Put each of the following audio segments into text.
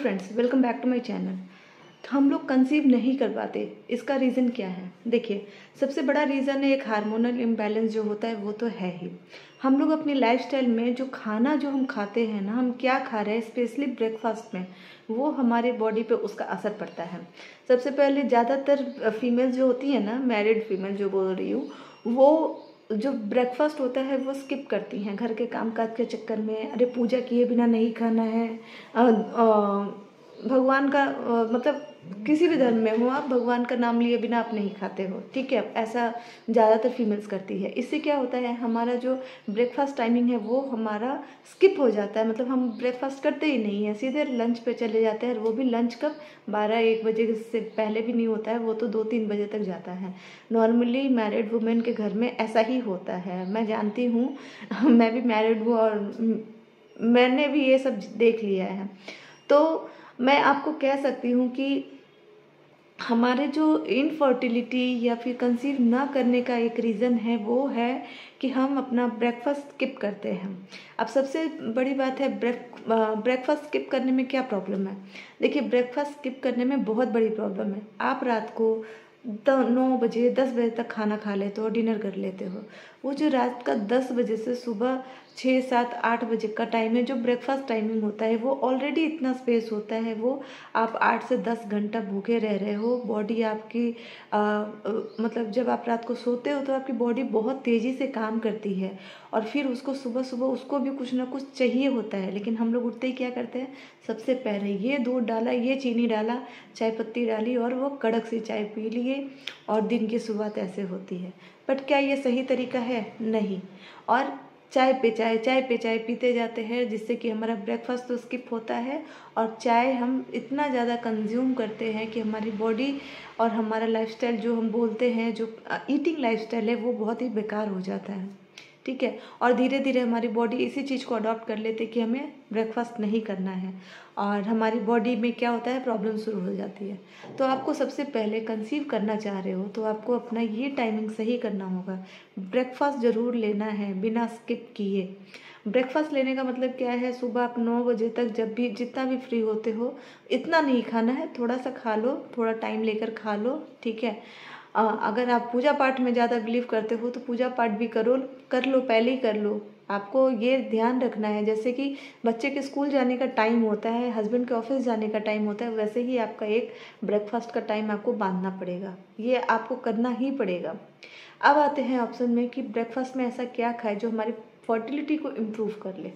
Friends, welcome back to my channel. तो हम लोग कंसीव नहीं कर पाते, इसका रीज़न क्या है? देखिए, सबसे बड़ा रीज़न है एक हार्मोनल इम्बैलेंस जो होता है वो तो है ही। हम लोग अपनी लाइफस्टाइल में जो खाना जो हम खाते हैं ना, हम क्या खा रहे हैं स्पेशली ब्रेकफास्ट में, वो हमारे बॉडी पे उसका असर पड़ता है। सबसे पहले ज़्यादातर फीमेल जो होती है ना, मैरिड फीमेल जो बोल रही हूँ, वो जो ब्रेकफास्ट होता है वो स्किप करती हैं घर के कामकाज के चक्कर में। अरे पूजा किए बिना नहीं खाना है, भगवान का मतलब किसी भी धर्म में हो आप, भगवान का नाम लिए बिना आप नहीं खाते हो, ठीक है। ऐसा ज़्यादातर फीमेल्स करती है। इससे क्या होता है, हमारा जो ब्रेकफास्ट टाइमिंग है वो हमारा स्किप हो जाता है। मतलब हम ब्रेकफास्ट करते ही नहीं है, सीधे लंच पे चले जाते हैं। और वो भी लंच कब, 12-1 बजे से पहले भी नहीं होता है, वो तो 2-3 बजे तक जाता है। नॉर्मली मैरिड वुमेन के घर में ऐसा ही होता है, मैं जानती हूँ। मैं भी मैरिड हूँ और मैंने भी ये सब देख लिया है। तो मैं आपको कह सकती हूँ कि हमारे जो इनफर्टिलिटी या फिर कंसीव ना करने का एक रीज़न है वो है कि हम अपना ब्रेकफास्ट स्किप करते हैं। अब सबसे बड़ी बात है ब्रेकफास्ट स्किप करने में क्या प्रॉब्लम है। देखिए, ब्रेकफास्ट स्किप करने में बहुत बड़ी प्रॉब्लम है। आप रात को 9 बजे 10 बजे तक खाना खा लेते हो, डिनर कर लेते हो। वो जो रात का 10 बजे से सुबह 6-7-8 बजे का टाइम है, जो ब्रेकफास्ट टाइमिंग होता है, वो ऑलरेडी इतना स्पेस होता है। वो आप 8 से 10 घंटा भूखे रह रहे हो। बॉडी आपकी मतलब जब आप रात को सोते हो तो आपकी बॉडी बहुत तेज़ी से काम करती है और फिर उसको सुबह सुबह उसको भी कुछ ना कुछ चाहिए होता है। लेकिन हम लोग उठते ही क्या करते हैं, सबसे पहले ये दूध डाला, ये चीनी डाला, चाय पत्ती डाली और वो कड़क सी चाय पी लिए और दिन की शुरुआत ऐसे होती है। बट क्या ये सही तरीका है? नहीं। और चाय पे चाय पीते जाते हैं, जिससे कि हमारा ब्रेकफास्ट तो स्किप होता है और चाय हम इतना ज़्यादा कंज्यूम करते हैं कि हमारी बॉडी और हमारा लाइफस्टाइल जो हम बोलते हैं, जो ईटिंग लाइफस्टाइल है, वो बहुत ही बेकार हो जाता है, ठीक है। और धीरे धीरे हमारी बॉडी इसी चीज़ को अडॉप्ट कर लेते कि हमें ब्रेकफास्ट नहीं करना है और हमारी बॉडी में क्या होता है, प्रॉब्लम शुरू हो जाती है। तो आपको सबसे पहले कंसीव करना चाह रहे हो तो आपको अपना ये टाइमिंग सही करना होगा। ब्रेकफास्ट ज़रूर लेना है बिना स्किप किए। ब्रेकफास्ट लेने का मतलब क्या है, सुबह आप 9 बजे तक जब भी जितना भी फ्री होते हो, इतना नहीं खाना है, थोड़ा सा खा लो, थोड़ा टाइम लेकर खा लो, ठीक है। अगर आप पूजा पाठ में ज़्यादा बिलीव करते हो तो पूजा पाठ भी कर लो, पहले ही कर लो। आपको ये ध्यान रखना है, जैसे कि बच्चे के स्कूल जाने का टाइम होता है, हस्बैंड के ऑफिस जाने का टाइम होता है, वैसे ही आपका एक ब्रेकफास्ट का टाइम आपको बांधना पड़ेगा। ये आपको करना ही पड़ेगा। अब आते हैं ऑप्शन में कि ब्रेकफास्ट में ऐसा क्या खाए जो हमारी फर्टिलिटी को इम्प्रूव कर ले।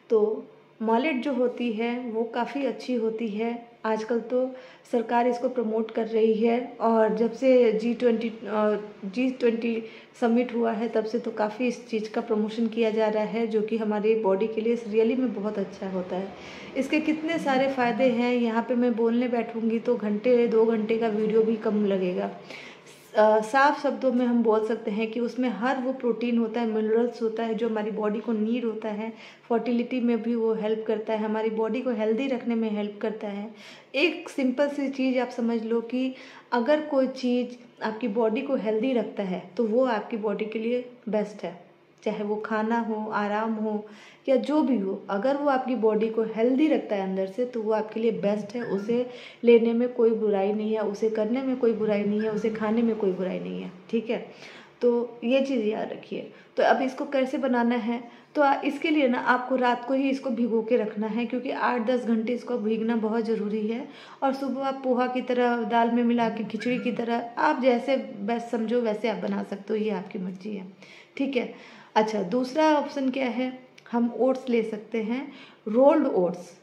तो मॉलेट जो होती है वो काफ़ी अच्छी होती है। आजकल तो सरकार इसको प्रमोट कर रही है और जब से G20 समिट हुआ है तब से तो काफ़ी इस चीज़ का प्रमोशन किया जा रहा है, जो कि हमारी बॉडी के लिए रियली में बहुत अच्छा होता है। इसके कितने सारे फ़ायदे हैं, यहाँ पे मैं बोलने बैठूँगी तो घंटे 2 घंटे का वीडियो भी कम लगेगा। साफ शब्दों में हम बोल सकते हैं कि उसमें हर वो प्रोटीन होता है, मिनरल्स होता है जो हमारी बॉडी को नीड होता है। फर्टिलिटी में भी वो हेल्प करता है, हमारी बॉडी को हेल्दी रखने में हेल्प करता है। एक सिंपल सी चीज़ आप समझ लो कि अगर कोई चीज़ आपकी बॉडी को हेल्दी रखता है तो वो आपकी बॉडी के लिए बेस्ट है। चाहे वो खाना हो, आराम हो या जो भी हो, अगर वो आपकी बॉडी को हेल्दी रखता है अंदर से तो वो आपके लिए बेस्ट है। उसे लेने में कोई बुराई नहीं है, उसे करने में कोई बुराई नहीं है, उसे खाने में कोई बुराई नहीं है, ठीक है। तो ये चीज़ याद रखिए। तो अब इसको कैसे बनाना है, तो इसके लिए ना आपको रात को ही इसको भिगो के रखना है, क्योंकि 8-10 घंटे इसको भीगना बहुत ज़रूरी है। और सुबह आप पोहा की तरह, दाल में मिला के, खिचड़ी की तरह, आप जैसे बेस्ट समझो वैसे आप बना सकते हो, ये आपकी मर्जी है, ठीक है। अच्छा, दूसरा ऑप्शन क्या है, हम ओट्स ले सकते हैं, रोल्ड ओट्स।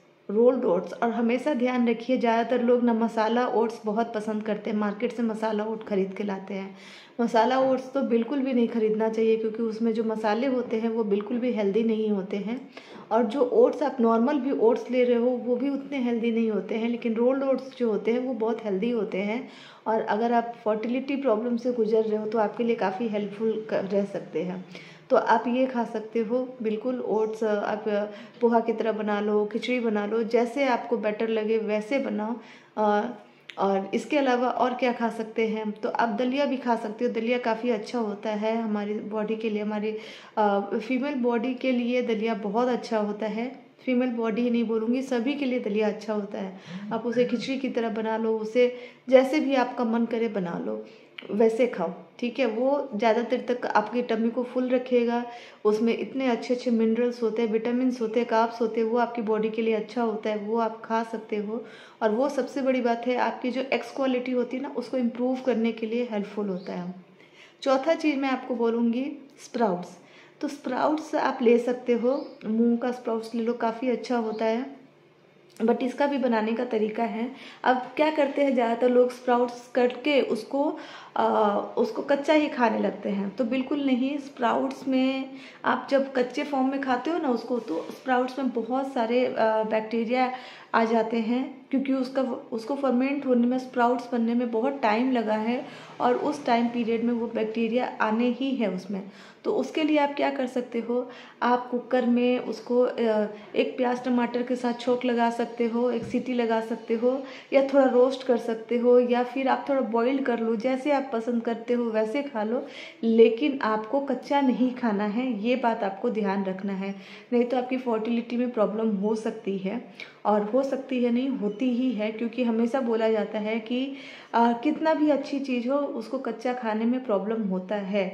और हमेशा ध्यान रखिए, ज़्यादातर लोग ना मसाला ओट्स बहुत पसंद करते हैं, मार्केट से मसाला ओट खरीद के लाते हैं। मसाला ओट्स तो बिल्कुल भी नहीं खरीदना चाहिए, क्योंकि उसमें जो मसाले होते हैं वो बिल्कुल भी हेल्दी नहीं होते हैं। और जो ओट्स आप नॉर्मल भी ओट्स ले रहे हो वो भी उतने हेल्दी नहीं होते हैं, लेकिन रोल्ड ओट्स जो होते हैं वो बहुत हेल्दी होते हैं। और अगर आप फर्टिलिटी प्रॉब्लम से गुजर रहे हो तो आपके लिए काफ़ी हेल्पफुल रह सकते हैं। तो आप ये खा सकते हो बिल्कुल। ओट्स आप पोहा की तरह बना लो, खिचड़ी बना लो, जैसे आपको बेटर लगे वैसे बनाओ। और इसके अलावा और क्या खा सकते हैं, तो आप दलिया भी खा सकते हो। दलिया काफ़ी अच्छा होता है हमारी बॉडी के लिए, हमारी फीमेल बॉडी के लिए दलिया बहुत अच्छा होता है। फीमेल बॉडी ही नहीं बोलूँगी, सभी के लिए दलिया अच्छा होता है। आप उसे खिचड़ी की तरह बना लो, उसे जैसे भी आपका मन करे बना लो, वैसे खाओ, ठीक है। वो ज़्यादा देर तक आपकी टमी को फुल रखेगा। उसमें इतने अच्छे अच्छे मिनरल्स होते हैं, विटामिन्स होते हैं, कार्ब्स होते हैं, वो आपकी बॉडी के लिए अच्छा होता है, वो आप खा सकते हो। और वो सबसे बड़ी बात है, आपकी जो एक्स क्वालिटी होती है ना, उसको इम्प्रूव करने के लिए हेल्पफुल होता है। चौथा चीज़ मैं आपको बोलूँगी स्प्राउट्स। तो स्प्राउट्स आप ले सकते हो, मूंग का स्प्राउट्स ले लो, काफ़ी अच्छा होता है, बट इसका भी बनाने का तरीका है। अब क्या करते हैं, ज़्यादातर लोग स्प्राउट्स कट के उसको कच्चा ही खाने लगते हैं, तो बिल्कुल नहीं। स्प्राउट्स में आप जब कच्चे फॉर्म में खाते हो ना उसको, तो स्प्राउट्स में बहुत सारे बैक्टीरिया आ जाते हैं, क्योंकि उसको फर्मेंट होने में, स्प्राउट्स बनने में बहुत टाइम लगा है, और उस टाइम पीरियड में वो बैक्टीरिया आने ही है उसमें। तो उसके लिए आप क्या कर सकते हो, आप कुकर में उसको एक प्याज टमाटर के साथ छोंक लगा सकते हो, एक सीटी लगा सकते हो, या थोड़ा रोस्ट कर सकते हो, या फिर आप थोड़ा बॉईल कर लो, जैसे आप पसंद करते हो वैसे खा लो। लेकिन आपको कच्चा नहीं खाना है, ये बात आपको ध्यान रखना है, नहीं तो आपकी फर्टिलिटी में प्रॉब्लम हो सकती है। और हो सकती है नहीं, होती ही है, क्योंकि हमेशा बोला जाता है कि कितना भी अच्छी चीज़ हो उसको कच्चा खाने में प्रॉब्लम होता है।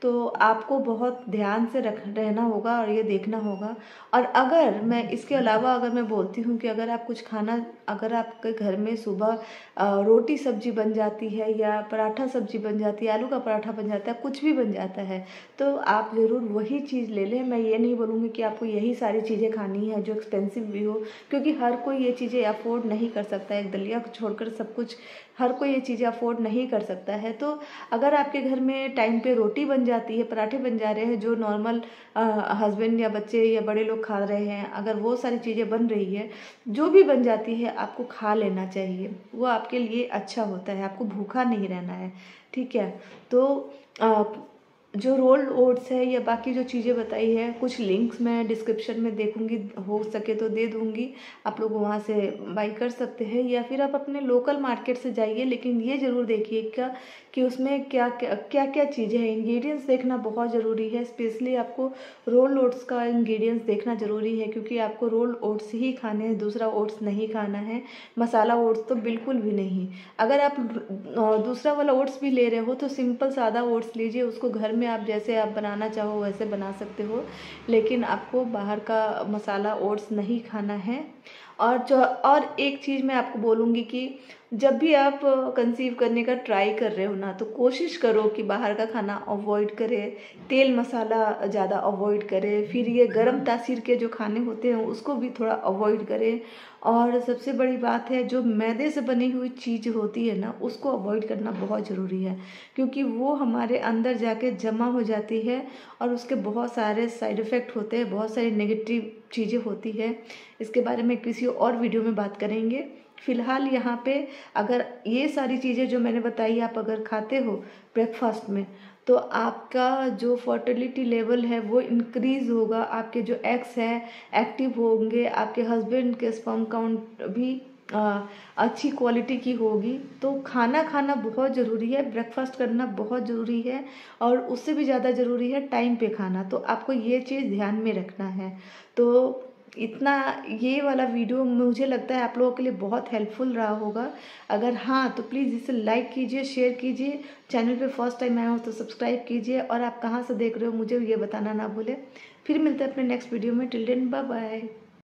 तो आपको बहुत ध्यान से रहना होगा और ये देखना होगा। और अगर मैं इसके अलावा अगर मैं बोलती हूँ कि अगर आप कुछ खाना, अगर आपके घर में सुबह रोटी सब्जी बन जाती है, या पराठा सब्जी बन जाती है, आलू का पराठा बन जाता है, कुछ भी बन जाता है, तो आप ज़रूर वही चीज़ ले लें। मैं ये नहीं बोलूँगी कि आपको यही सारी चीज़ें खानी है जो एक्सपेंसिव भी हो, क्योंकि हर कोई ये चीज़ें अफोर्ड नहीं कर सकता है। एक दलिया को छोड़कर सब कुछ हर कोई ये चीज़ें अफोर्ड नहीं कर सकता है। तो अगर आपके घर में टाइम पे रोटी बन जाती है, पराठे बन जा रहे हैं, जो नॉर्मल हस्बैंड या बच्चे या बड़े लोग खा रहे हैं, अगर वो सारी चीज़ें बन रही है, जो भी बन जाती है, आपको खा लेना चाहिए। वो आपके लिए अच्छा होता है, आपको भूखा नहीं रहना है, ठीक है। तो जो रोल्ड ओट्स है या बाकी जो चीज़ें बताई है, कुछ लिंक्स मैं डिस्क्रिप्शन में देखूंगी, हो सके तो दे दूंगी, आप लोग वहाँ से बाई कर सकते हैं, या फिर आप अपने लोकल मार्केट से जाइए। लेकिन ये ज़रूर देखिएगा कि उसमें क्या क्या चीज़ें हैं। इंग्रेडिएंट्स देखना बहुत ज़रूरी है, स्पेशली आपको रोल ओट्स का इंग्रेडिएंट्स देखना ज़रूरी है, क्योंकि आपको रोल ओट्स ही खाने हैं, दूसरा ओट्स नहीं खाना है, मसाला ओट्स तो बिल्कुल भी नहीं। अगर आप दूसरा वाला ओट्स भी ले रहे हो तो सिंपल सादा ओट्स लीजिए, उसको घर में आप जैसे आप बनाना चाहो वैसे बना सकते हो, लेकिन आपको बाहर का मसाला ओट्स नहीं खाना है। और एक चीज़ मैं आपको बोलूँगी कि जब भी आप कंसीव करने का ट्राई कर रहे हो ना, तो कोशिश करो कि बाहर का खाना अवॉइड करें, तेल मसाला ज़्यादा अवॉइड करें, फिर ये गर्म तासीर के जो खाने होते हैं उसको भी थोड़ा अवॉइड करें। और सबसे बड़ी बात है, जो मैदे से बनी हुई चीज़ होती है ना, उसको अवॉइड करना बहुत ज़रूरी है, क्योंकि वो हमारे अंदर जाके जमा हो जाती है, और उसके बहुत सारे साइड इफ़ेक्ट होते हैं, बहुत सारी नेगेटिव चीज़ें होती है। इसके बारे में किसी और वीडियो में बात करेंगे। फ़िलहाल यहाँ पे अगर ये सारी चीज़ें जो मैंने बताई आप अगर खाते हो ब्रेकफास्ट में, तो आपका जो फर्टिलिटी लेवल है वो इंक्रीज़ होगा, आपके जो एग्स हैं एक्टिव होंगे, आपके हस्बैंड के स्पर्म काउंट भी अच्छी क्वालिटी की होगी। तो खाना खाना बहुत ज़रूरी है, ब्रेकफास्ट करना बहुत ज़रूरी है, और उससे भी ज़्यादा ज़रूरी है टाइम पे खाना। तो आपको ये चीज़ ध्यान में रखना है। तो इतना, ये वाला वीडियो मुझे लगता है आप लोगों के लिए बहुत हेल्पफुल रहा होगा। अगर हाँ, तो प्लीज़ इसे लाइक कीजिए, शेयर कीजिए, चैनल पे फर्स्ट टाइम आया हो तो सब्सक्राइब कीजिए, और आप कहाँ से देख रहे हो मुझे ये बताना ना भूलें। फिर मिलते हैं अपने नेक्स्ट वीडियो में। Till then bye bye.